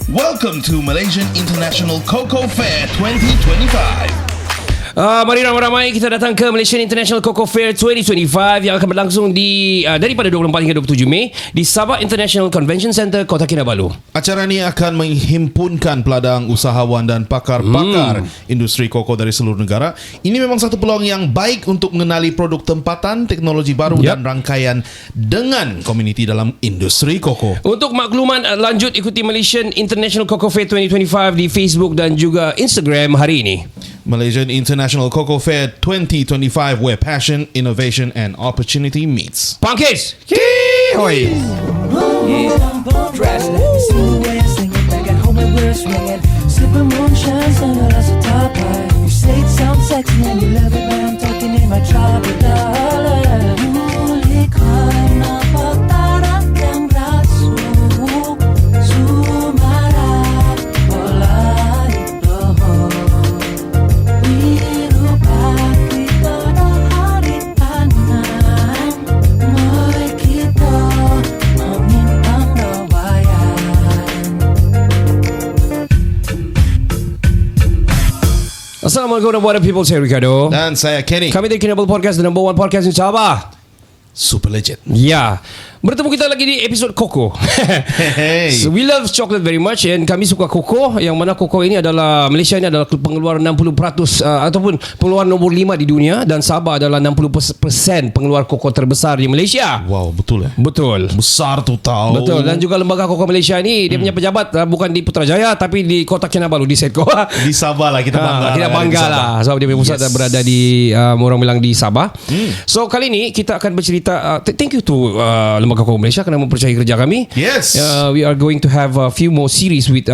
Welcome to Malaysian International Cocoa Fair 2025. Mari ramai-ramai kita datang ke Malaysian International Cocoa Fair 2025 yang akan berlangsung di daripada 24 hingga 27 Mei di Sabah International Convention Center, Kota Kinabalu. Acara ini akan menghimpunkan peladang, usahawan dan pakar-pakar industri koko dari seluruh negara. Ini memang satu peluang yang baik untuk mengenali produk tempatan, teknologi baru dan rangkaian dengan komuniti dalam industri koko. Untuk makluman lanjut, ikuti Malaysian International Cocoa Fair 2025 di Facebook dan juga Instagram hari ini. Malaysian International Cocoa Fair 2025, where passion, innovation and opportunity meets. Pangkis! Hoi! Assalamualaikum warahmatullahi wabarakatuh. Saya Ricardo Dan saya Kenny. Kami dari Kinabalu Podcast, the number one podcast in Sabah. Super legit. Ya, bertemu kita lagi di episod Koko. Hey. So we love chocolate very much and kami suka koko. Yang mana koko ini adalah, Malaysia ini adalah pengeluar 60% ataupun pengeluar nombor 5 di dunia, dan Sabah adalah 60% pengeluar koko terbesar di Malaysia. Wow, betul ya? Betul. Besar tu tahu. Betul. Dan juga lembaga koko Malaysia ini dia punya pejabat bukan di Putrajaya tapi di Kota Kinabalu, di Setco. Di Sabah lah, kita bangga. Kita bangga lah sebab dia punya pusat berada di orang bilang di Sabah. So kali ini kita akan bercerita, thank you to lembaga koko Malaysia kerana mempercayai kerja kami. Yes. We are going to have a few more series with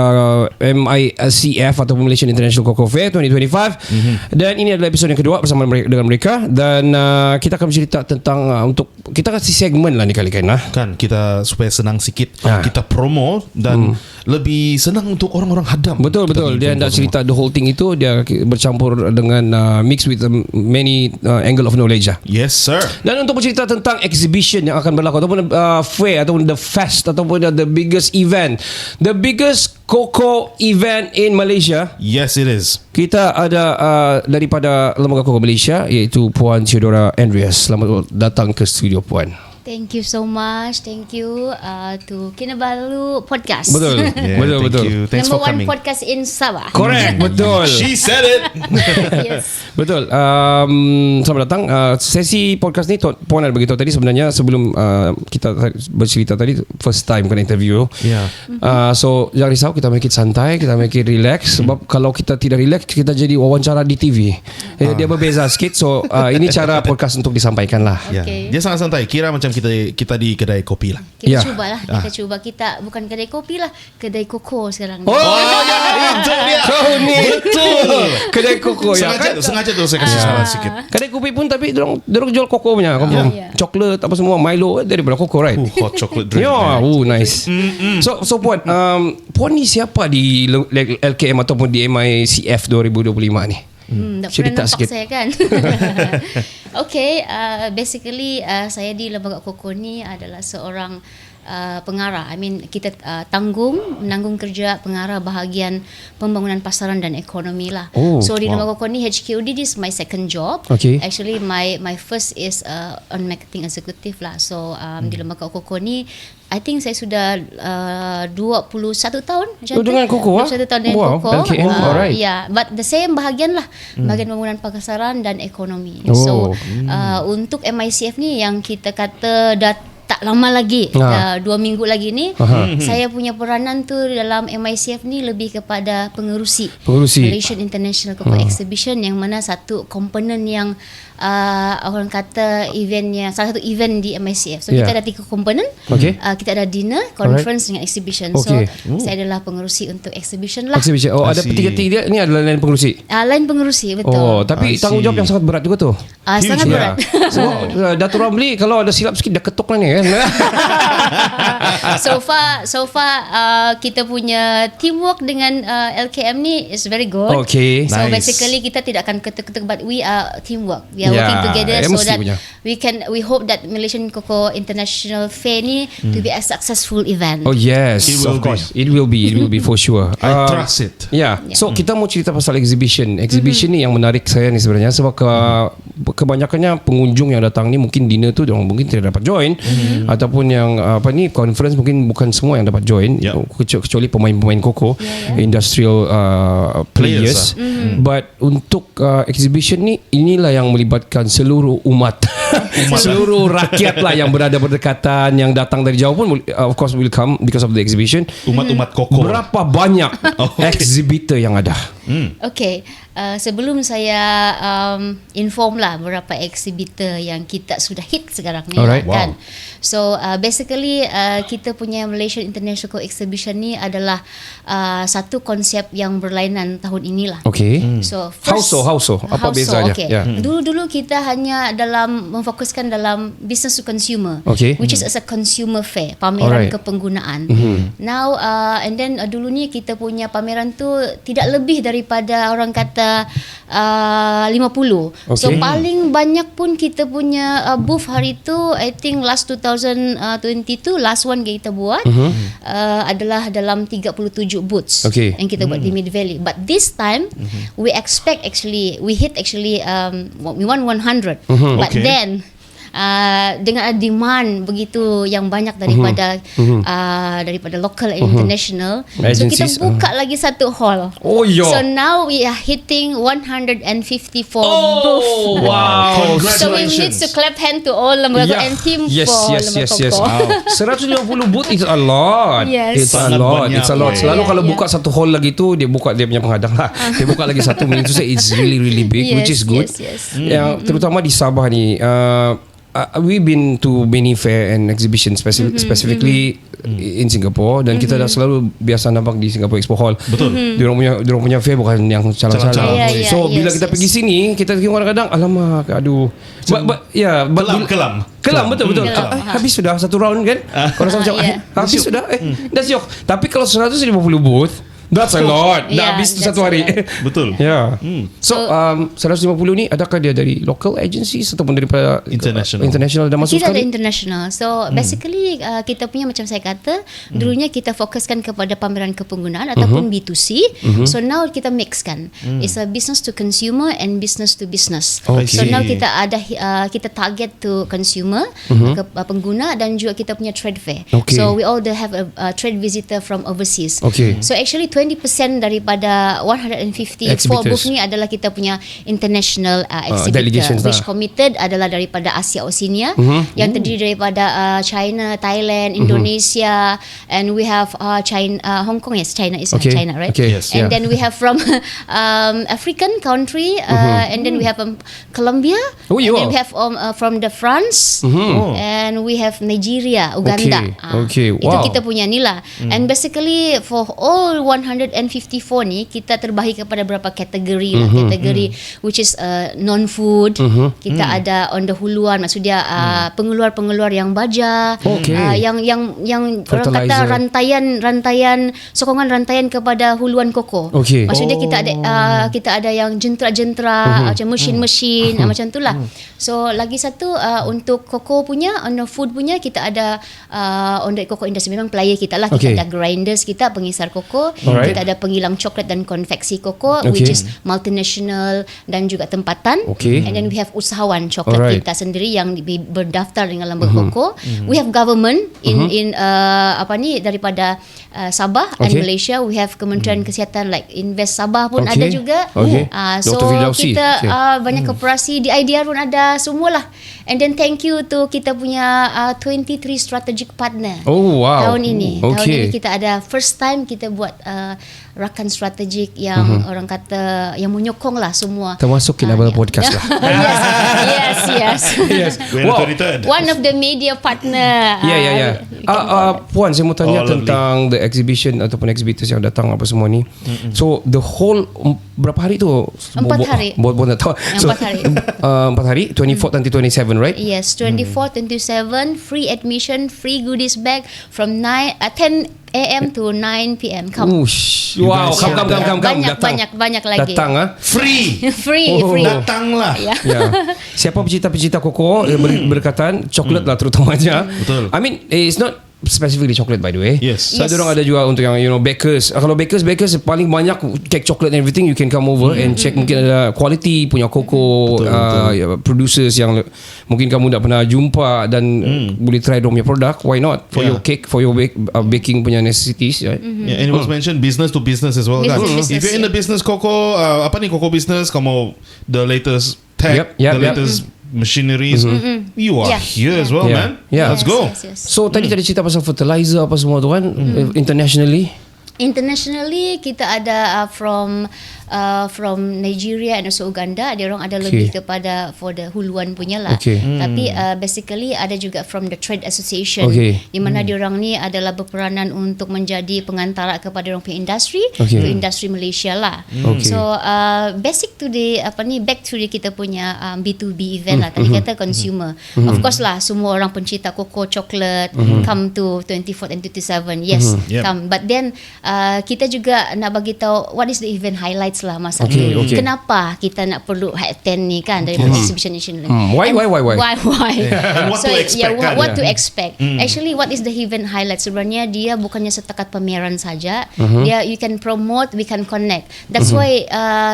MICF atau Malaysian International Cocoa Fair 2025. Dan ini adalah episod yang kedua bersama dengan mereka. Dan kita akan bercerita tentang untuk kita kasih segmen lah ni kali kan. Kan kita supaya senang sikit kita promo dan lebih senang untuk orang-orang hadam. Betul. Dia hendak cerita the whole thing itu, dia bercampur dengan mix with many angle of knowledge lah. Yes sir. Dan untuk bercerita tentang exhibition yang akan berlaku ataupun fair ataupun the fest ataupun the biggest event, the biggest cocoa event in Malaysia. Yes it is. Kita ada daripada Lembaga Koko Malaysia, iaitu Puan Theodora Andreas. Selamat datang ke studio Puan. Thank you so much. Thank you to Kinabalu Podcast. Betul. Yeah, betul. thank you. Thanks Number for one coming. podcast in Sabah. Correct. Betul. She said it. Yes. Betul. Selamat datang. Sesi podcast ni Puan ada beritahu tadi sebenarnya sebelum kita bercerita tadi, first time kena interview. Yeah. So jangan risau, kita make it santai, kita make it relax. Sebab kalau kita tidak relax, kita jadi wawancara di TV. Dia berbeza sikit. So ini cara podcast untuk disampaikan lah. Okay. Dia sangat santai. Kira macam kita di kedai kopi lah. Kita Ya. cubalah. Kita cuba. Kita bukan kedai kopi lah, kedai koko sekarang ni. Oh, itu dia. kau ni Betul. kedai koko ya kan? Sengaja tu saya kasih salah sikit. Kedai kopi pun tapi dorang jual koko punya, Ya. coklat apa semua, Milo daripada koko, right? Hot chocolate drink. Ya, nice. So Puan, Puan ni siapa di LKM ataupun di MICF 2025 ni? Tak Cerita pernah nampak sikit. saya kan. Okay, basically saya di Lembaga Koko ni adalah seorang pengarah. I mean, kita menanggung kerja pengarah bahagian pembangunan pasaran dan ekonomi lah. Oh, So di wow. Lembaga Koko ni HQD, this is my second job. Okay. Actually my first is on marketing executive lah. So di Lembaga Koko ni I think saya sudah 21 tahun macam tu. Dengan Koko, 21 tahun dengan wow, Koko. LKM, alright. Yeah, but the same bahagian lah, bahagian pembangunan pasaran dan ekonomi. Oh. So untuk MICF ni yang kita kata dah tak lama lagi, 2 minggu lagi ni, saya punya peranan tu dalam MICF ni lebih kepada pengerusi Malaysian International Cocoa Exhibition, yang mana satu komponen yang orang kata eventnya, salah satu event di MICF. So kita ada 3 komponen. Kita ada dinner, conference dengan exhibition. So saya adalah pengerusi untuk exhibition lah. Exhibition. Oh, ada tiga-tiga ni adalah lain pengerusi. Lain pengerusi, betul. Oh, tapi tanggungjawab yang sangat berat juga tu. Sangat berat. Sebab Datuk Ramli kalau ada silap sikit dah ketuk lah ni kan. so far kita punya teamwork dengan LKM ni is very good. Okay. So Nice. basically kita tidak akan ketuk-ketuk, but we are teamwork. We are Yeah, working together so mesti that punya. we hope that Malaysian Cocoa International Fair ni to be a successful event. Oh yes, It will of course. It will be for sure. I trust it. Yeah. So kita mau cerita pasal exhibition. Exhibition ni yang menarik saya ni sebenarnya sebab kebanyakannya pengunjung yang datang ni mungkin dinner tu diorang mungkin tidak dapat join ataupun yang conference mungkin bukan semua yang dapat join, kecuali pemain-pemain koko, industrial players. But untuk exhibition ni, inilah yang melibatkan seluruh umat. Seluruh rakyat lah yang berada berdekatan, yang datang dari jauh pun of course will come because of the exhibition. Umat-umat koko. Berapa banyak exhibitor yang ada? Okay, sebelum saya inform lah berapa exhibitor yang kita sudah hit sekarang ni. Alright. Kan? So basically kita punya Malaysian International Cocoa Exhibition ni adalah satu konsep yang berlainan tahun inilah. Okay. So How so? Apa bezanya? Okay. Yeah. Dulu kita hanya memfokuskan dalam business to consumer, Okay. which is as a consumer fair, pameran Alright. kepenggunaan. Now and then dulu ni kita punya pameran tu tidak lebih daripada orang kata 50. So Okay. paling banyak pun kita punya booth hari tu, I think last 2022 last one kita buat adalah dalam 37 booths Okay. yang kita buat di Mid Valley. But this time we hit we won 100. But Okay. then dengan demand begitu yang banyak daripada local and international, so kita Agencies, buka lagi satu hall. Oh, yo. So now we are hitting 154 Oh, booths. wow. So we need to clap hand to all lembaga and team for lembaga Yes. Cocoa. 150 booth is a lot. Yes. It's a Sangat lot. banyak. It's a lot. Selalu Yeah, kalau yeah. buka satu hall lagi tu, dia buka dia punya penghadang lah. Dia buka lagi satu, meaning to say it's really big, which is good. Yes. Yang terutama di Sabah ni, we've been to many fair and exhibition specifically in Singapore, dan kita dah selalu biasa nampak di Singapore Expo Hall. Betul. Diorang punya fair bukan yang calang-calang. Calang-calang. Yeah, So bila yes, kita pergi sini, kita tengok kadang-kadang alamak, aduh. Kelam betul. Kelam. Habis sudah satu round kan? Kalau saya macam yeah. habis sudah. Dah siok. Tapi kalau 150 booth, that's a lot. Dah Yeah, habis tu that's satu hari. a lot. Betul. Yeah. So 150 ni adakah dia dari local agencies ataupun daripada international dah masuk Kita ada sekali? international. So basically kita punya, macam saya kata, dulunya kita fokuskan kepada pameran kepenggunaan ataupun B2C. So now kita mixkan. It's a business to consumer and business to business. Okay. So now kita ada kita target to consumer, ke pengguna, dan juga kita punya trade fair. Okay. So we all have a trade visitor from overseas. Okay. So actually 20% daripada 154 Exhibitors. booth ni adalah kita punya international delegations exhibitor, which lah. committed adalah daripada Asia Oceania, yang terdiri daripada China, Thailand, Indonesia, and we have China, Hong Kong. Yes, China is Okay. China, right? Okay. Yes. And Yeah. then we have from African country, and then we have Colombia, Oh, and you then are. we have from the France, and we have Nigeria, Uganda. Okay. Itu Wow. kita punya ni lah. And basically for all 154 ni, kita terbahagi kepada beberapa kategori lah. Kategori which is non-food. Kita ada on the huluan, maksudnya pengeluar-pengeluar yang baja, Okay. yang orang kata Fertilizer. rantaian sokongan rantaian kepada huluan koko. Okay. Maksudnya kita ada yang jentera-jentera, macam mesin-mesin, macam tu lah. So lagi satu untuk koko punya, on the food punya, kita ada on the koko industry, memang player kita lah. Okay. Kita ada grinders, kita pengisar koko, Alright. kita ada pengilang coklat dan konveksi koko, Okay. which is multinational dan juga tempatan. Okay. And then we have usahawan coklat Alright. kita sendiri yang berdaftar dengan lembaga koko. We have government in daripada Sabah and Okay. Malaysia. We have Kementerian Kesihatan like Invest Sabah pun Okay. ada juga. Okay. So Dr. Firdausi. kita Okay. banyak koperasi di IDR pun ada, semualah. And then thank you to kita punya 23 strategic partner. Oh, wow. Tahun ini. Tahun Okay. ini kita ada first time kita buat rakan strategik yang orang kata yang menyokong lah semua. Termasuk Kinabalu Podcast lah. Yes. Wow. One of the media partner. Ya. Puan, saya mau tanya Oh, lovely. tentang the exhibition ataupun exhibitors yang datang apa semua ni. So the whole berapa hari tu? 4 hari. Tak tahu. 4 hari. 4 hari 24 until 27, right? Yes, 24, 27, free admission, free goodies bag from 10 a.m. to 9 p.m. Come. Wow, come. Banyak lagi. Datang Free. Free. Datanglah. Ya. Ya. Siapa pencinta-pencinta koko berkatan coklat lah terutamanya. Betul. I mean, it's not specifically chocolate by the way. Yes. So orang ada juga untuk yang bakers. Kalau bakers paling banyak cake chocolate and everything, you can come over and check. Mungkin ada quality punya koko producers yang mungkin kamu tak pernah jumpa dan boleh try dorang punya produk. Why not for your cake, for your baking punya necessities, right? Yeah, and it was mentioned business to business as well. Business Kan? to business, If you're in the business cocoa, cocoa business, kamu the latest tech, Yep. the latest machineries, you are here as well, man. Yeah. Let's go. Yes. So tadi cerita pasal fertilizer apa semua tu kan, internationally. Internationally kita ada from Nigeria and also Uganda. Dia orang ada lebih kepada for the huluan punya lah. Tapi basically ada juga from the trade association, di mana dia orang ni adalah berperanan untuk menjadi pengantara kepada orang punya industri to industri Malaysia lah. So basic to the back to the kita punya B2B event lah. Tadi kata consumer. Of course lah, semua orang pencinta koko, coklat come to 24 and 27. Yes, come. But then kita juga nak bagi tahu what is the event highlights lah masa ni. Kenapa kita nak perlu attend ni kan dari exhibition national. Why? And what so to expect kan? what to expect. Actually, what is the event highlight? Sebenarnya dia bukannya setakat pameran saja. Dia you can promote, we can connect. That's why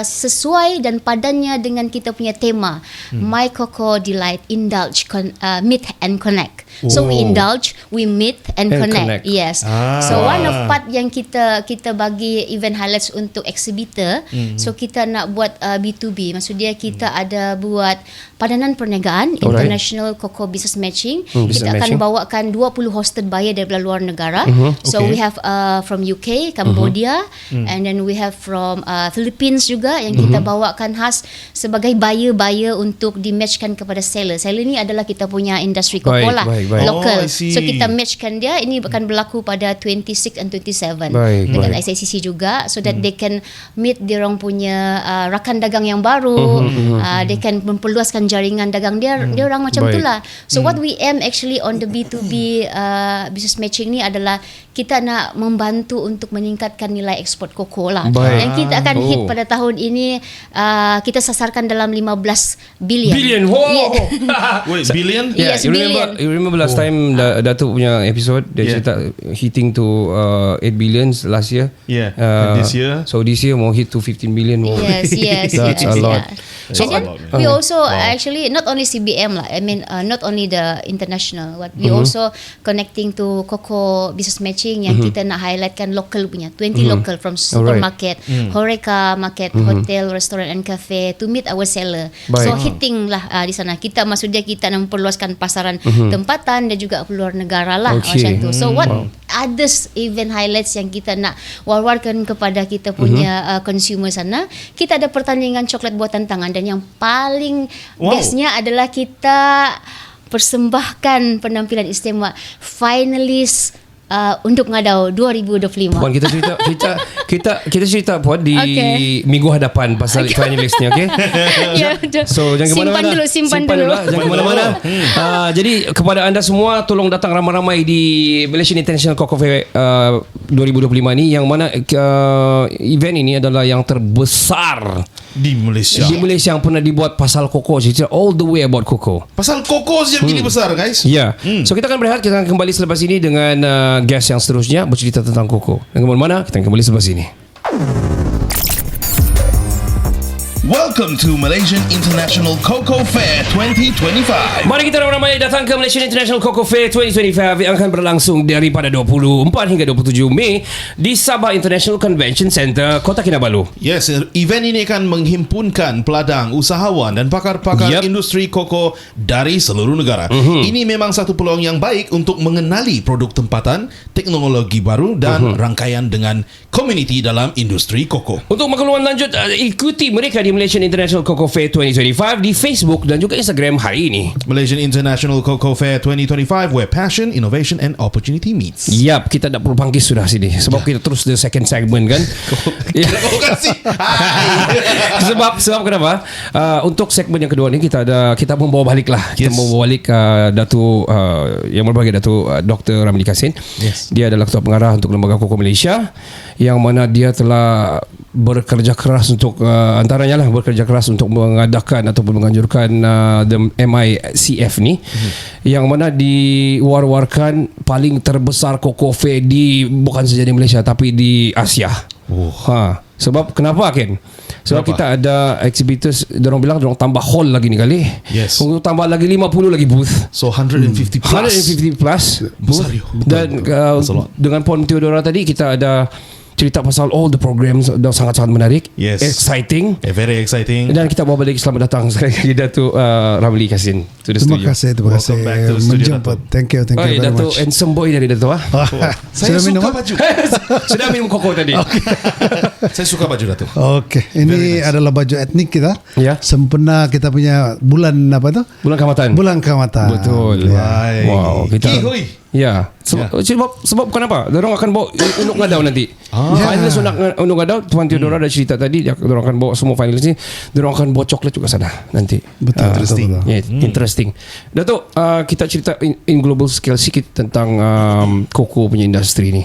sesuai dan padannya dengan kita punya tema My Coco Delight, indulge, meet and connect. So we indulge, we meet and connect. Yes. So one of part yang kita bagi event highlights untuk exhibitor. So kita nak buat B2B. Maksud dia kita ada buat padanan perniagaan, International Coco Business Matching. Kita akan bawakan 20 hosted buyer dari luar negara. So we have from UK, Cambodia, and then we have from Philippines juga yang kita bawakan khas sebagai buyer untuk di-matchkan kepada seller. Seller ni adalah kita punya industri coco lah, local. So kita matchkan dia. Ini akan berlaku pada 26 and 27 dengan ICCC juga, so that they can meet dia orang punya rakan dagang yang baru. They can memperluaskan jaringan dagang dia orang macam itulah. So what we aim actually on the B2B business matching ni adalah kita nak membantu untuk meningkatkan nilai ekspor koko lah. Yang kita akan hit pada tahun ini, kita sasarkan dalam 15 billion. Wait, billion? Yes, billion. You remember last time Datuk punya episode dia cerita hitting to 8 billion last year. And this year? So this year more hit to 15 million more. Yes. That's a lot. So we also actually not only CBM lah. I mean not only the international. What we also connecting to Coco Business Matching yang kita nak highlightkan local punya 20 local from supermarket, Horeca market, hotel, restaurant and cafe to meet our seller. So hitting lah di sana. Kita maksudnya kita nak memperluaskan pasaran tempatan dan juga keluar negara lah macam tu. So what others event highlights yang kita nak war-warkan kepada kita punya consumer sana, kita ada pertandingan coklat buatan tangan, dan yang paling bestnya adalah kita persembahkan penampilan istimewa finalis untuk Ngadau 2025. Puan, kita cerita Puan di minggu hadapan pasal finalist ni, okey? So jangan ke mana-mana. Simpan dulu lah, jangan ke mana-mana. Jadi kepada anda semua, tolong datang ramai-ramai di Malaysian International Coco Fair 2025 ni, yang mana event ini adalah yang terbesar di Malaysia yang pernah dibuat pasal koko. Cerita all the way about koko. Pasal koko yang ini besar, guys. Ya. So kita akan berehat. Kita akan kembali selepas ini dengan guest yang seterusnya bercerita tentang koko. Dan ke mana? Kita akan kembali selepas ini. Welcome to Malaysian International Coco Fair 2025. Mari kita ramai-ramai datang ke Malaysian International Coco Fair 2025 yang akan berlangsung daripada 24 hingga 27 Mei di Sabah International Convention Centre, Kota Kinabalu. Yes, event ini akan menghimpunkan peladang, usahawan dan pakar-pakar industri koko dari seluruh negara. Ini memang satu peluang yang baik untuk mengenali produk tempatan, teknologi baru dan rangkaian dengan komuniti dalam industri koko. Untuk makluman lanjut, ikuti mereka di Malaysian International Cocoa Fair 2025 di Facebook dan juga Instagram hari ini. Malaysian International Cocoa Fair 2025, where passion, innovation and opportunity meets. Yap, kita tak perlu panggil sudah sini sebab kita terus the second segment kan. Kau kasih. sebab kenapa? Untuk segmen yang kedua ni kita membawa balik lah. Kita Yes. membawa balik Datuk yang berbahagia Datuk Dr. Ramli Kassin. Yes. Dia adalah Ketua Pengarah untuk Lembaga Cocoa Malaysia, yang mana dia telah bekerja keras untuk antaranya lah bekerja keras untuk mengadakan ataupun menganjurkan the MICF ni, yang mana diwar-warkan paling terbesar Cocoa Fair bukan saja di Malaysia tapi di Asia. Sebab kenapa Ken? Sebab kita ada exhibitors, dorang bilang dorang tambah hall lagi ni kali. Yes. Untuk tambah lagi 50 lagi booth. So 150 plus. 150 plus booth. Besar, yo. Dan That's a lot. dengan Puan Theodora tadi kita ada cerita pasal all the programs dan sangat-sangat menarik. Yes. Exciting. Very exciting. Dan kita bawa balik selamat datang sekali lagi Datuk Ramli Kassin to the Terima studio. kasih Welcome back to the studio, menjemput. Thank you very Datuk much. handsome boy dari Datuk. Saya Sudah suka minum? baju. Sudah minum koko tadi. Saya suka baju Datuk. Okey, ini adalah baju etnik kita. Ya. Sempena kita punya bulan apa tu? Bulan Kaamatan. Bulan Kaamatan. Betul. Baik. Wow, kita. Kihui. Ya. Sebab kenapa? Dorang akan bawa Unuk Ngadau nanti. Finalis Unuk Ngadau, Tuan Theodora dah cerita tadi, dorang akan bawa semua finalis ni. Dorang akan bawa coklat juga sana nanti. Betul, betul. Yeah, interesting. Datuk, kita cerita in global scale sikit tentang cocoa punya industri ni.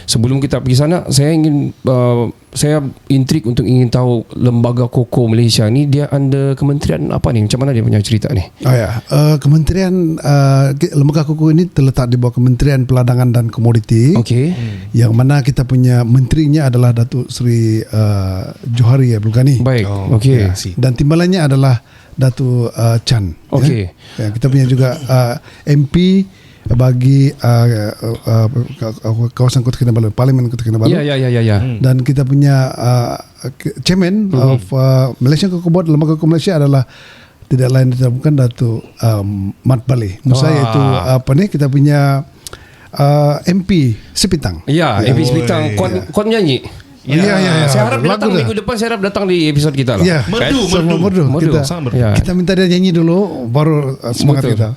Sebelum kita pergi sana, saya intrik untuk ingin tahu lembaga cocoa Malaysia ni dia under kementerian apa ni? Macam mana dia punya cerita ni? Kementerian lembaga cocoa ini terletak di bawah Kementerian Peladangan dan Komoditi. Okey. Yang mana kita punya menterinya adalah Datuk Seri Johari Abdul Ghani. Baik. Oh, Okey. ya, see. Dan timbalannya adalah Datuk Chan. Okey. Ya, kita punya juga MP bagi kawasan Kota Kinabalu, Parlimen Kota Kinabalu. Ya. Dan kita punya chairman of Malaysian Cocoa Board, Lembaga Cocoa Malaysia adalah tidak lain tidak bukan Datuk Mat Bali Musa, iaitu kita punya MP Sepitang. Ya, MP Sepitang. Kuat menyanyi. Ya. Saya harap dia Lagu datang dah. minggu depan. Saya harap datang di episod kita lah. Ya, Merdu, semua merdu. Merdu. Sangat merdu. Ya. Kita minta dia nyanyi dulu, baru semangat kita.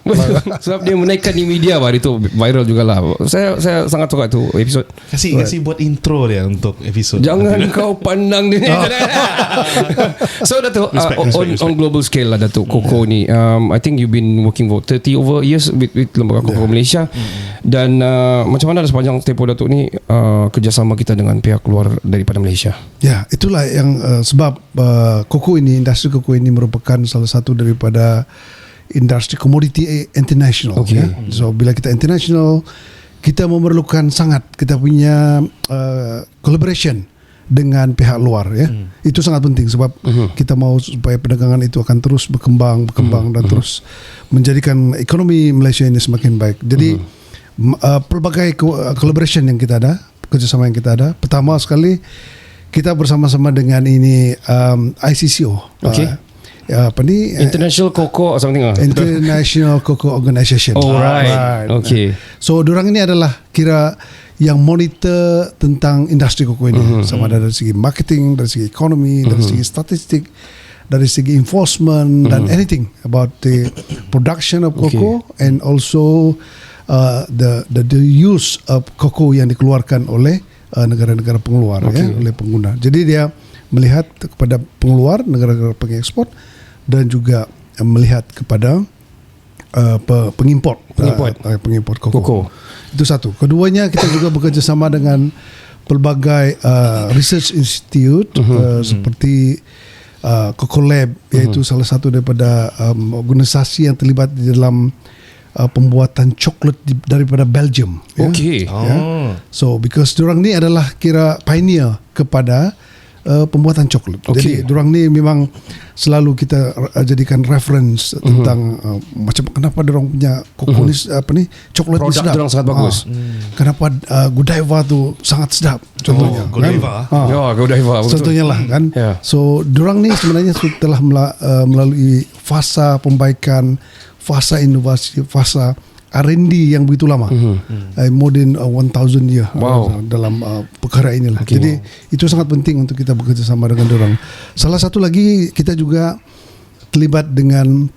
Sebab dia menaikkan di media hari tu, viral jugalah. Saya sangat suka tu episod. Kasih buat intro dia untuk episode. Jangan kau pandang dia. So Datuk, Respect. on global scale lah Datuk, cocoa ni. I think you've been working for 30 over years with Lembaga Cocoa Malaysia. Dan macam mana sepanjang tempoh Datuk ni kerjasama kita dengan pihak luar daripada Malaysia? Ya, itulah yang sebab cocoa ini, industri cocoa ini merupakan salah satu daripada industri komoditi international. Okay. Ya. So bila kita international, kita memerlukan sangat kita punya collaboration dengan pihak luar. Ya, itu sangat penting sebab kita mau supaya perdagangan itu akan terus berkembang dan terus menjadikan ekonomi Malaysia ini semakin baik. Jadi pelbagai collaboration yang kita ada, kerjasama yang kita ada. Pertama sekali, kita bersama-sama dengan ini ICCO. Okay. International Cocoa or something lah. International Cocoa Organization. Oh right. Okay. So dorang ini adalah kira yang monitor tentang industri cocoa ini, sama ada dari segi marketing, dari segi ekonomi, dari segi statistik, dari segi enforcement dan anything about the production of cocoa and also the use of cocoa yang dikeluarkan oleh negara-negara pengeluar, ya, oleh pengguna. Jadi dia melihat kepada pengeluar, negara-negara pengekspor, dan juga melihat kepada pengimport cocoa. Itu satu. Keduanya, kita juga bekerjasama dengan pelbagai research institute seperti Cocoa Lab, iaitu salah satu daripada organisasi yang terlibat di dalam pembuatan coklat daripada Belgium. Okay. Ya. So because diorang ni adalah kira pioneer kepada pembuatan coklat. Jadi diorang ni memang selalu kita jadikan reference tentang macam kenapa diorang punya cocoa ni coklat ni Produk sedap. diorang sangat bagus. Kenapa Godiva tu sangat sedap contohnya. Godiva. Ya, Godiva. Contohnya lah kan. So diorang ni sebenarnya telah melalui fasa pembaikan, fasa inovasi, fasa R&D yang begitu lama, more than 1,000 year dalam perkara inilah. Jadi itu sangat penting untuk kita bekerja sama dengan orang. Salah satu lagi kita juga terlibat dengan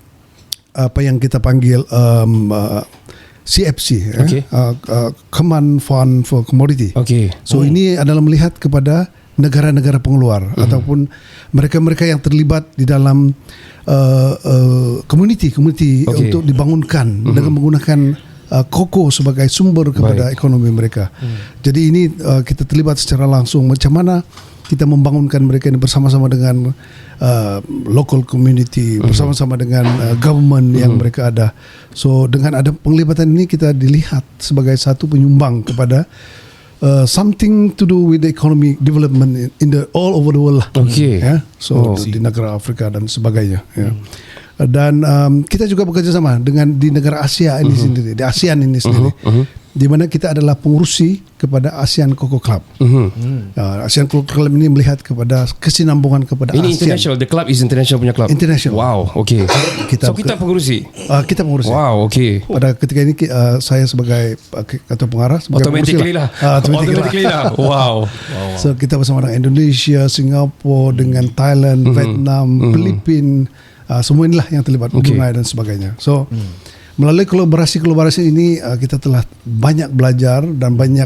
apa yang kita panggil CFC, Command Fund for Commodity. So ini adalah melihat kepada negara-negara pengeluar ataupun mereka-mereka yang terlibat di dalam community untuk dibangunkan dengan menggunakan koko sebagai sumber kepada ekonomi mereka. Jadi ini kita terlibat secara langsung macam mana kita membangunkan mereka ini bersama-sama dengan local community, bersama-sama dengan government yang mereka ada. So dengan ada penglibatan ini kita dilihat sebagai satu penyumbang kepada something to do with the economic development in the all over the world lah. So di negara Afrika dan sebagainya. Dan kita juga bekerja sama dengan di negara Asia ini sendiri, di ASEAN ini sendiri, di mana kita adalah pengurusi kepada ASEAN Cocoa Club. ASEAN Cocoa Club ini melihat kepada kesinambungan kepada ini ASEAN. international, the club is international punya club. International. Wow, so kita pengurusi. Kita pengurusi. Wow, Pada ketika ini saya sebagai ketua pengarah, sebagai automatically lah. Automatically lah. Wow. So kita bersama dengan Indonesia, Singapura, dengan Thailand, Vietnam, Filipina, semua inilah yang terlibat, Brunei dan sebagainya. So melalui kolaborasi ini kita telah banyak belajar dan banyak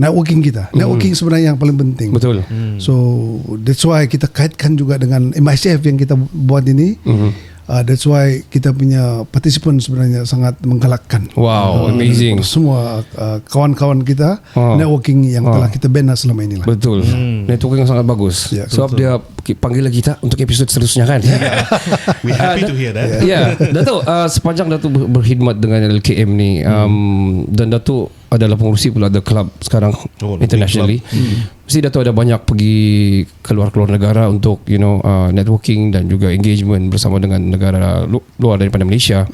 networking kita. Networking sebenarnya yang paling penting. Betul. So that's why kita kaitkan juga dengan MICF yang kita buat ini. That's why kita punya participant sebenarnya sangat menggalakkan. Wow, amazing. Semua kawan-kawan kita networking yang telah kita bina selama inilah. Betul. Networking yang sangat bagus. Sebab dia panggil lagi kita untuk episod seterusnya kan. We happy to hear that. Datuk, sepanjang Datuk berkhidmat dengan LKM ni, dan Datuk adalah pengurusi pula the club sekarang internationally. Mesti Datuk ada banyak pergi keluar negara untuk networking dan juga engagement bersama dengan negara luar daripada Malaysia.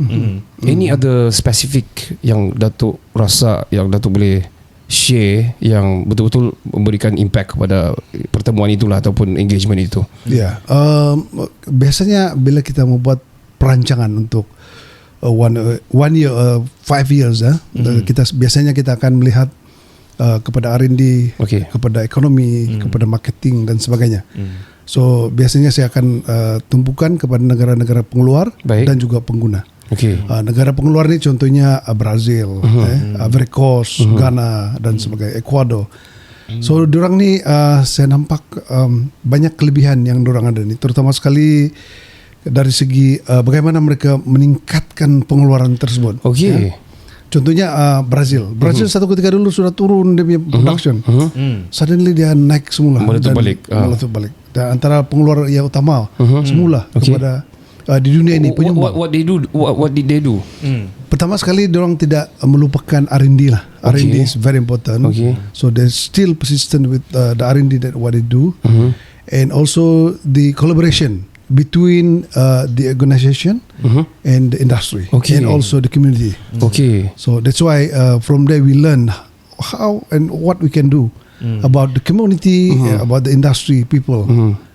Any other specific yang Datuk rasa yang Datuk boleh share yang betul-betul memberikan impact kepada pertemuan itulah ataupun engagement itu? Biasanya bila kita membuat perancangan untuk one year, 5 years, biasanya kita akan melihat kepada R&D, kepada ekonomi, kepada marketing dan sebagainya. So biasanya saya akan tumpukan kepada negara-negara pengeluar dan juga pengguna. Negara pengeluar ni contohnya Brazil, Ivory Coast, Ghana dan sebagainya, Ecuador. So diorang ni saya nampak banyak kelebihan yang diorang ada ni, terutama sekali dari segi bagaimana mereka meningkatkan pengeluaran tersebut. Contohnya Brazil satu ketika dulu sudah turun dia punya production, suddenly dia naik semula, meletup balik. Dan antara pengeluar yang utama semula kepada di dunia ini penyumbang. What did they do? Pertama sekali diorang tidak melupakan R&D lah. R&D is very important. So they still persistent with the R&D that what they do, and also the collaboration between the organization and the industry, and also the community. So that's why from there we learn how and what we can do about the community, about the industry people.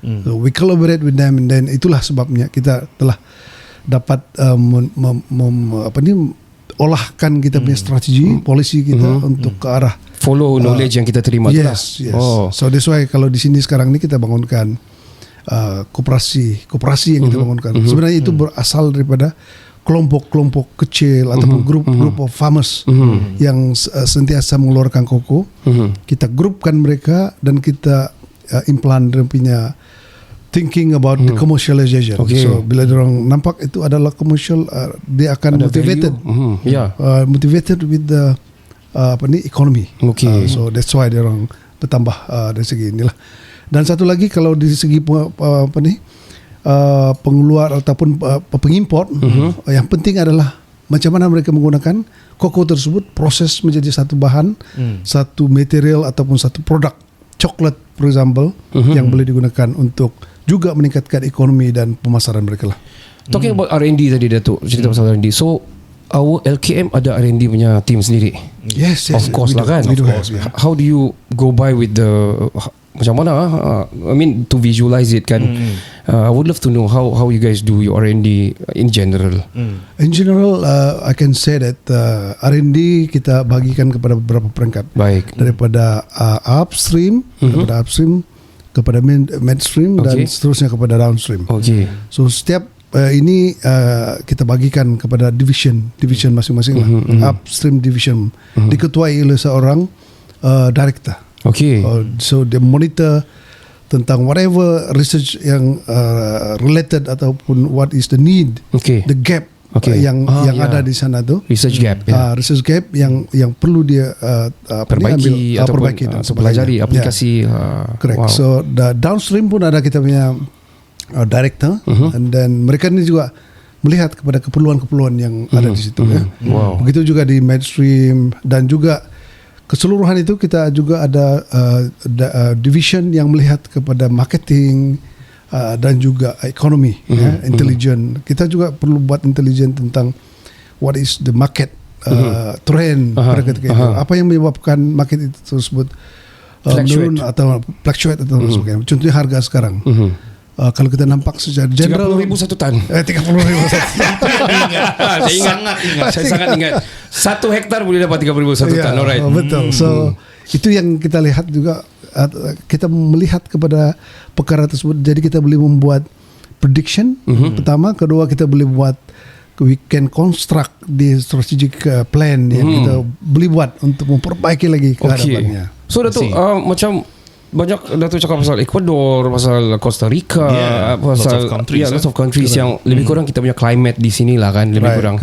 So we collaborate with them, and then itulah sebabnya kita telah dapat olahkan kita punya strategi, polisi kita untuk ke arah follow knowledge yang kita terima. Yes. So that's why kalau di sini sekarang ni kita bangunkan koperasi yang kita bangunkan. Sebenarnya itu berasal daripada kelompok-kelompok kecil ataupun grup of farmers yang sentiasa mengeluarkan koko. Kita grupkan mereka dan kita implant dia punya thinking about the commercialization. So bila orang nampak itu adalah commercial, dia akan motivated, motivated with the economy. So that's why dia orang bertambah dari segi inilah. Dan satu lagi kalau dari segi pengeluar ataupun pengimport, yang penting adalah macam mana mereka menggunakan koko tersebut, proses menjadi satu bahan, satu material ataupun satu produk coklat, for example, yang boleh digunakan untuk juga meningkatkan ekonomi dan pemasaran mereka lah. Talking about R&D tadi Datuk, cerita pasal R&D. So our LKM ada R&D punya team sendiri. Yes, of course lah kan. How do you go by with the macam mana to visualize it kan, I would love to know how you guys do your R&D in general. In general, I can say that R&D kita bagikan kepada beberapa perangkat. Baik. Daripada upstream, daripada upstream kepada midstream dan seterusnya kepada downstream. Okay. So setiap ini kita bagikan kepada division masing-masing lah. Upstream division diketuai oleh seorang director. Okay. So dia monitor tentang whatever research yang related ataupun what is the need, the gap yang ada di sana tu, research gap, research gap yang perlu dia perbaiki ataupun pelajari aplikasi. Correct. Wow. So the downstream pun ada kita punya director, and then mereka ni juga melihat kepada keperluan-keperluan yang ada di situ. Wow. Begitu juga di midstream dan juga keseluruhan itu kita juga ada division yang melihat kepada marketing dan juga ekonomi, intelligent. Kita juga perlu buat intelligent tentang what is the market trend pada ketika itu. Apa yang menyebabkan market itu tersebut menurun atau fluctuate atau sebagainya. Contohnya harga sekarang. Kalau kita nampak secara general 30,000 satu tan. 30,000 satu tan. Saya sangat ingat. 1 hektar boleh dapat 30,000 satu tan. Alright. Betul. So itu yang kita lihat juga, kita melihat kepada perkara tersebut. Jadi kita boleh membuat prediction pertama, kedua kita boleh buat, we can construct the strategic plan yang kita boleh buat untuk memperbaiki lagi kehadapannya. So Datuk, macam banyak Datuk cakap pasal Ecuador, pasal Costa Rica, pasal lots of countries yang lebih kurang kita punya climate di sini lah kan, lebih kurang.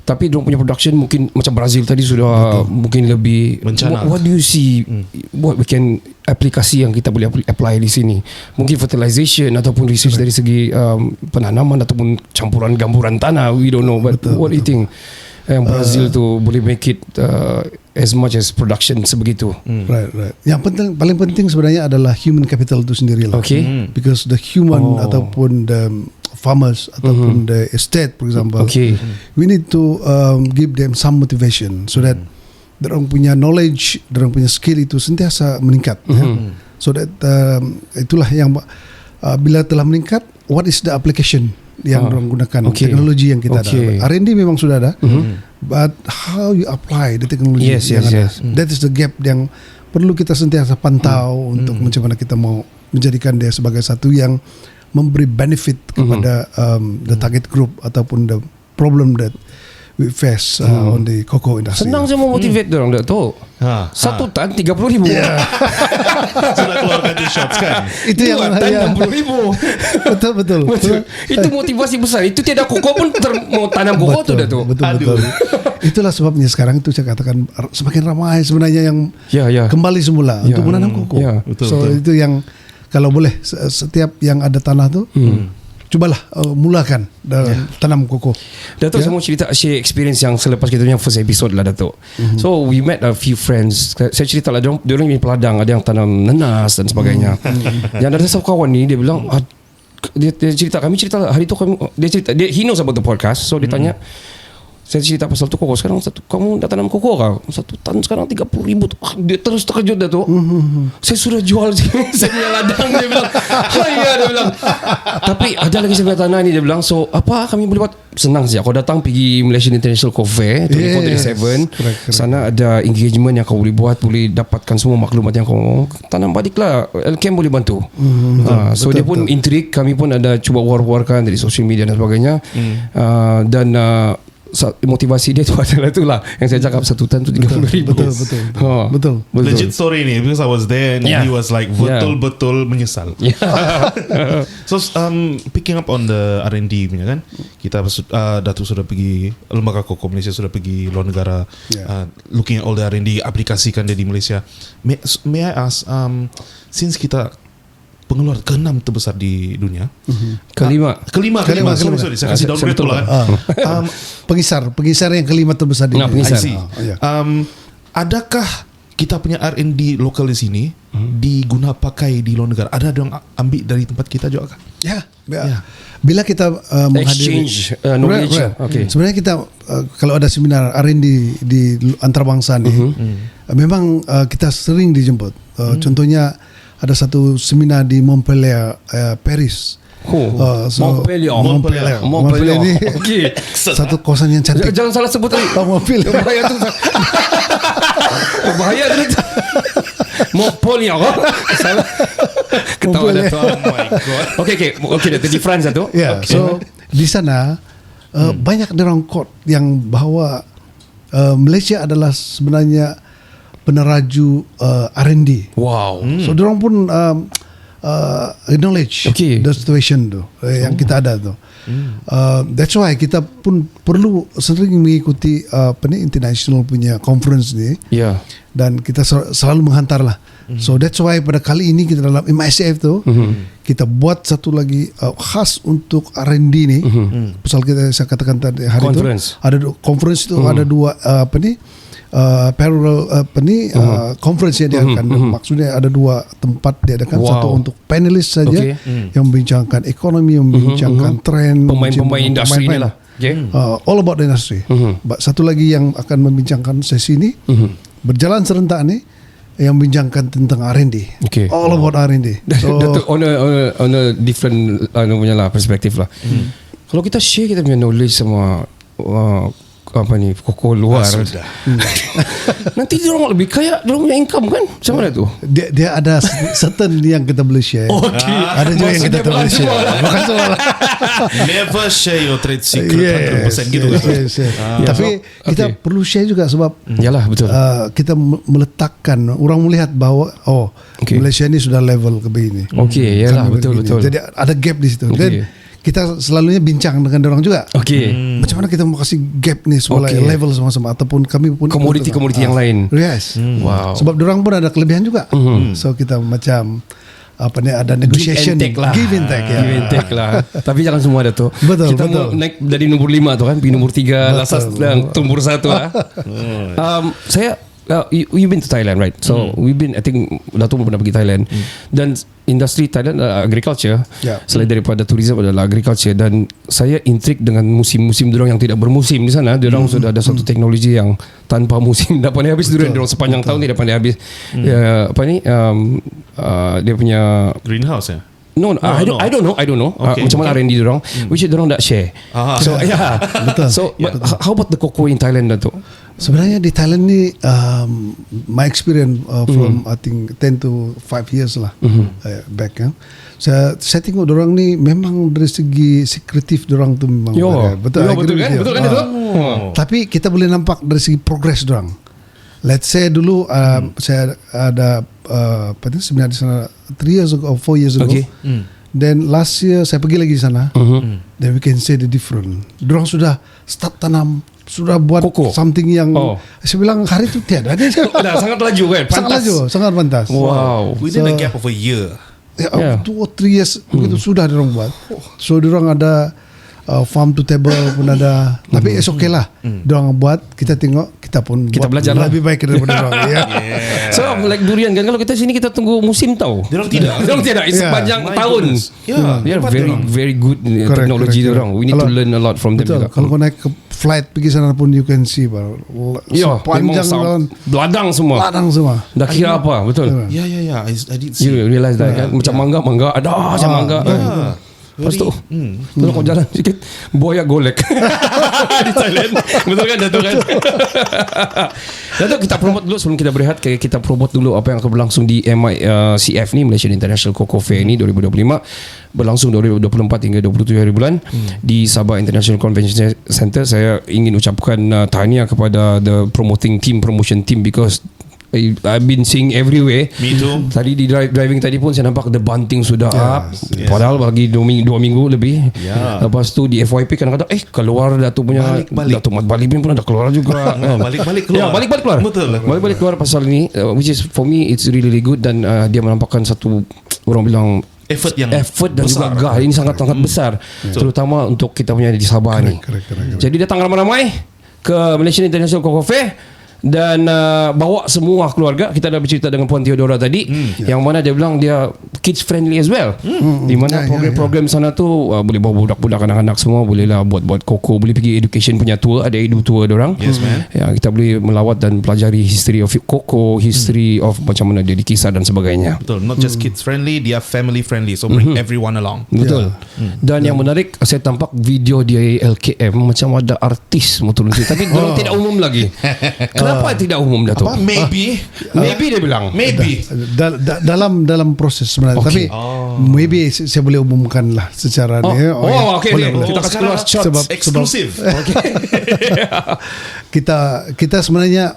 Tapi dia punya production mungkin macam Brazil tadi sudah mungkin lebih bencana. What do you see? What we can aplikasi yang kita boleh apply di sini? Mungkin fertilization ataupun research dari segi penanaman ataupun campuran gamburan tanah. We don't know. But what do you think? Yang Brazil tu boleh make it as much as production sebegitu. Right. Yang paling penting sebenarnya adalah human capital itu sendiri lah. Okay. Because the human ataupun the farmers ataupun the estate, for example, we need to give them some motivation so that mereka punya knowledge, mereka punya skill itu sentiasa meningkat. So that itulah yang bila telah meningkat, what is the application yang orang gunakan, teknologi yang kita ada. R&D memang sudah ada, but how you apply the teknologi yang ada, that is the gap yang perlu kita sentiasa pantau untuk macam mana kita mau menjadikan dia sebagai satu yang memberi benefit kepada the target group ataupun the problem that we face on the cocoa industry. Senang je memotivate orang Datuk. Satu tan 30,000. Sudah keluarkan di shots kan. Itu yang tan 60,000. Betul. Itu motivasi besar. Itu tiada koko pun mau tanam koko tu Datuk. Betul. Itulah sebabnya sekarang itu saya katakan semakin ramai sebenarnya yang kembali semula untuk menanam koko. So itu yang kalau boleh setiap yang ada tanah tu cubalah mulakan dan tanam koko. Datuk, saya mau cerita share experience yang selepas kita punya first episode lah Datuk. So we met a few friends. Saya cerita lah, dia orang di peladang, ada yang tanam nanas dan sebagainya. Yang ada satu kawan ni, dia bilang dia cerita, kami cerita hari tu dia cerita, he knows about the podcast. So dia tanya, saya cerita pasal tu koko sekarang kamu dah tanam koko kah? Satu tan sekarang 30,000. Dia terus terkejut dah tu. Saya sudah jual saya punya ladang, dia bilang. Ya, dia bilang. Tapi ada lagi saya punya tanah ni, dia bilang. So apa kami boleh buat? Senang saja. Kau datang pergi Malaysian International Coffee 24/7. Sana ada engagement yang kau boleh buat, boleh dapatkan semua maklumat yang kau tanam baliklah. LKM boleh bantu. So dia pun intrigue, kami pun ada cuba war-warkan dari social media dan sebagainya. Dan motivasi dia tu adalah itulah yang saya cakap, satu tan tu 30,000. Betul. Legit story ni, because I was there and he was like betul-betul menyesal. So picking up on the R&D punya kan, kita Datuk sudah pergi lembaga koko Malaysia, sudah pergi luar negara, looking at all the R&D, aplikasikan dia di Malaysia. May I ask, since kita pengeluar ke-6 terbesar di dunia. Kelima. Sorry, saya kasih downgrade pula. Pengisar yang kelima terbesar di dunia. Adakah kita punya R&D lokal di sini diguna pakai di luar negara? Ada yang ambil dari tempat kita juga kah? Ya. Bila kita menghadiri exchange knowledge. Sebenarnya kita kalau ada seminar R&D di antarabangsa ni, memang kita sering dijemput. Contohnya ada satu seminar di Montpellier, Paris, Montpellier ni okey. satu kawasan yang cantik. Jangan salah sebut tadi. Montpellier. Bahaya tu. Bahaya tu. Montpellier. Salah. Ketawa dah tu. Oh my god. Okey, di France tu. Ya, so di sana banyak orang quote yang bahawa Malaysia adalah sebenarnya peneraju R&D. Wow. So diorang pun acknowledge the situation tu yang kita ada tu. That's why kita pun perlu sering mengikuti international punya conference ni. Dan kita selalu menghantar lah. So that's why pada kali ini kita dalam MICF tu kita buat satu lagi khas untuk R&D ni. Pasal saya katakan tadi hari conference. Tu ada conference tu ada dua parallel conference yang diadakan. Maksudnya ada dua tempat diadakan. Satu untuk panelis saja yang membincangkan ekonomi, yang membincangkan trend, pemain-pemain industri ni lah. All about the industry. Satu lagi yang akan membincangkan sesi ni berjalan serentak ni yang membincangkan tentang R&D. All about R&D. So Datuk, on a different punya lah perspektif lah. Kalau kita share kita punya knowledge sama koko luar, nanti dia orang lebih kaya, dia orang punya income kan? Macam mana tu? Dia ada certain yang kita boleh share. Ada juga yang kita tak boleh share. Bukan soal. Never share your trade secret 100% gitu. Tapi kita perlu share juga sebab yalah betul. Kita meletakkan, orang melihat bahawa Malaysia ni sudah level ke begini. Yalah betul. Jadi ada gap di situ. Dan kita selalunya bincang dengan orang juga. Macam mana kita mau kasih gap ni supaya level sama-sama, ataupun kami pun komoditi yang lain. Yes. Wow. Sebab orang pun ada kelebihan juga. So kita macam ada negotiation, give and take ya. Give and take lah. Tapi jangan semua ada tu. Betul. Kita mau naik dari nombor 5 tu kan, pergi nombor 3, lasas dan nombor 1 lah. Saya you've been to Thailand, right? So we've been, I think Dato' pun pernah pergi Thailand. Dan industri Thailand agriculture. Selain daripada tourism adalah agriculture. Dan saya intrigued dengan musim-musim diorang yang tidak bermusim di sana. Diorang sudah ada satu teknologi yang tanpa musim dah pandai habis. Diorang sepanjang tahun tidak pandai habis. Dia punya greenhouse ya. No, I don't know. Macam mana R&D diorang, which diorang tak share. So betul. So how about the cocoa in Thailand, Dato'? Sebenarnya di Thailand ni my experience from I think 10 to 5 years lah back kan. Saya tengok dorang ni memang dari segi sekretif dorang tu memang betul kan itu. Tapi kita boleh nampak dari segi progress dorang. Let's say dulu saya ada sebenarnya di sana 3 years ago or 4 years ago. Then last year saya pergi lagi di sana. Then we can say the different. Dorang sudah start tanam, sudah buat Koko. something yang saya bilang hari itu tiada. Sangat laju kan? Sangat pantas. Wow. Within a gap of a year. 2 or 3 years begitu sudah diorang buat. So diorang ada farm to table pun ada. Tapi it's okay lah. Diorang buat, kita tengok, kita pun kita buat belajar lebih baik daripada diorang. So like durian kan, kalau kita sini kita tunggu musim tahu. Diorang tidak. It's sepanjang tahun. They are very good technology diorang. We need to learn a lot from them juga. Kalau kau naik ke flight pergi sana pun you can see sepanjang jalan ladang semua. Dah kira apa, betul. Ya. I did see. You realize that kan? Macam mangga ada macam mangga. Lepas tu kalau kau jalan sikit buaya golek di Thailand. Betul kan Datuk kan? Datuk, kita promote dulu sebelum kita berehat. Kita promote dulu apa yang akan berlangsung di MICF ni, Malaysian International Cocoa Fair ni 2025, berlangsung 2024 hingga 27 hari bulan di Sabah International Convention Center. Saya ingin ucapkan tahniah kepada the promotion team because I've been seeing everywhere. Me too. Tadi di driving tadi pun saya nampak the bunting sudah up. Padahal bagi 2 minggu lebih. Lepas tu di FYP kadang-kadang keluar Datuk punya Datuk Mat Balibin pun ada keluar juga. Balik-balik keluar. Balik-balik keluar. Betul. Balik-balik keluar pasal ni, which is for me it's really good. Dan dia menampakkan satu, orang bilang effort dan besar. Juga ini sangat-sangat besar. Terutama untuk kita punya di Sabah ni. Jadi datang ramai-ramai ke Malaysian International Cocoa Fair. Dan bawa semua keluarga. Kita dah bercerita dengan Puan Theodora tadi, yang mana dia bilang dia kids friendly as well. Di mana program-program sana tu boleh bawa budak-budak anak-anak semua, boleh lah buat koko, boleh pergi education punya tour, ada edu tour dorang. Yes, man. Ya, kita boleh melawat dan pelajari history of koko, history of macam mana dia dikisar dan sebagainya. Betul, not just kids friendly, dia family friendly. So bring everyone along. Betul. Dan yang menarik, saya tampak video di LKM macam ada artis mau turun sini, tapi dorang tidak umum lagi. Kenapa tidak umum Dato'? Maybe Maybe dia bilang. Maybe Dalam proses sebenarnya. Tapi maybe saya boleh umumkan lah secara ni. Okay. Boleh. Kita kasih keluar shots. Exclusive. Kita sebenarnya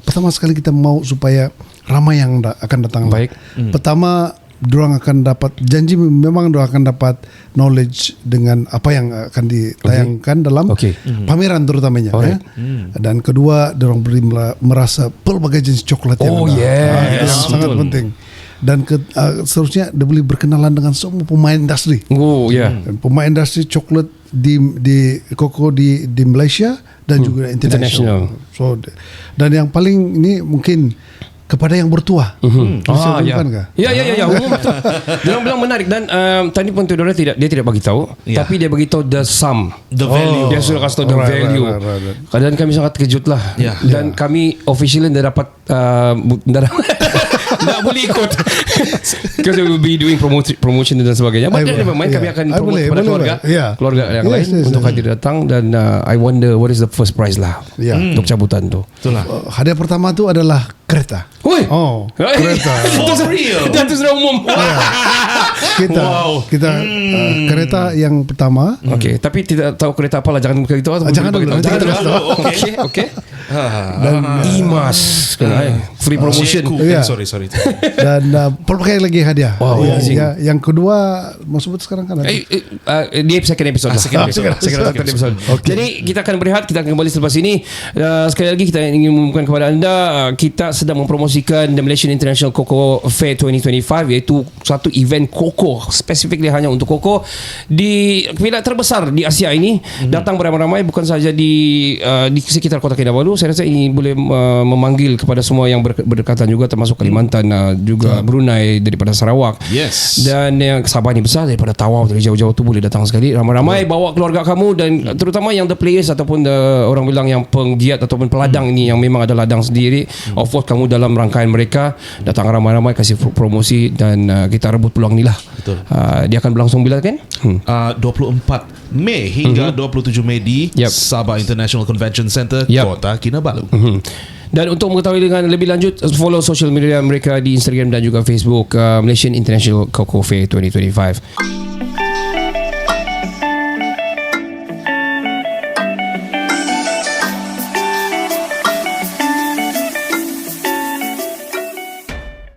pertama sekali kita mau supaya ramai yang akan datang. Baik. Pertama, dorang akan dapat janji, memang dorang akan dapat knowledge dengan apa yang akan ditayangkan dalam pameran terutamanya. Dan kedua, dorang boleh merasa pelbagai jenis coklat yang ada. Sangat penting. Dan seterusnya dia boleh berkenalan dengan semua pemain industri. Dan pemain industri coklat di koko di Malaysia dan juga international. So, dan yang paling ini mungkin kepada yang bertua. Bisa umumkan kah? Ya, umum betul. Dia bilang menarik dan tadi pun dia tidak bagi tahu, tapi dia bagi tahu the sum, the value. Dia sudah kasih tahu the value. Dan kami sangat kejut lah. Dan kami officially dah dapat tak boleh ikut because we will be doing promotion dan sebagainya. But never mind, kami akan promote kepada keluarga yang lain untuk hadir datang. Dan I wonder what is the first prize lah untuk cabutan tu. Itulah. Hadiah pertama tu adalah kereta. Kereta. Itu sudah umum. Kita kereta yang pertama. Okay, tapi tidak tahu kereta apa lah. Jangan beritahu. Jangan dulu. Okay. Dan Imas free promotion. Sorry. Dan pelbagai lagi hadiah. Yang kedua mau sebut sekarang kan? Di second episode. Jadi kita akan berehat. Kita akan kembali selepas ini. Sekali lagi kita ingin mengumumkan kepada anda, kita sedang mempromosikan The Malaysian International Cocoa Fair 2025, iaitu satu event koko specifically hanya untuk koko di wilayah terbesar di Asia ini. Datang beramai-ramai, bukan saja di sekitar Kota Kinabalu. Saya rasa ini boleh memanggil kepada semua yang berdekatan juga, termasuk Kalimantan, juga Brunei, daripada Sarawak. Dan yang Sabah ni besar, daripada Tawau, dari jauh-jauh tu boleh datang sekali ramai-ramai. Bawa keluarga kamu, dan terutama yang the players ataupun orang bilang yang penggiat ataupun peladang ini yang memang ada ladang sendiri. Of course kamu dalam rangkaian mereka, datang ramai-ramai, kasih promosi, dan kita rebut peluang ni lah. Dia akan berlangsung bila kan? 24 Mei hingga 27 Mei di Sabah International Convention Center, Kota Kinabalu. Dan untuk mengetahui dengan lebih lanjut, follow social media mereka di Instagram dan juga Facebook, Malaysian International Cocoa Fair 2025.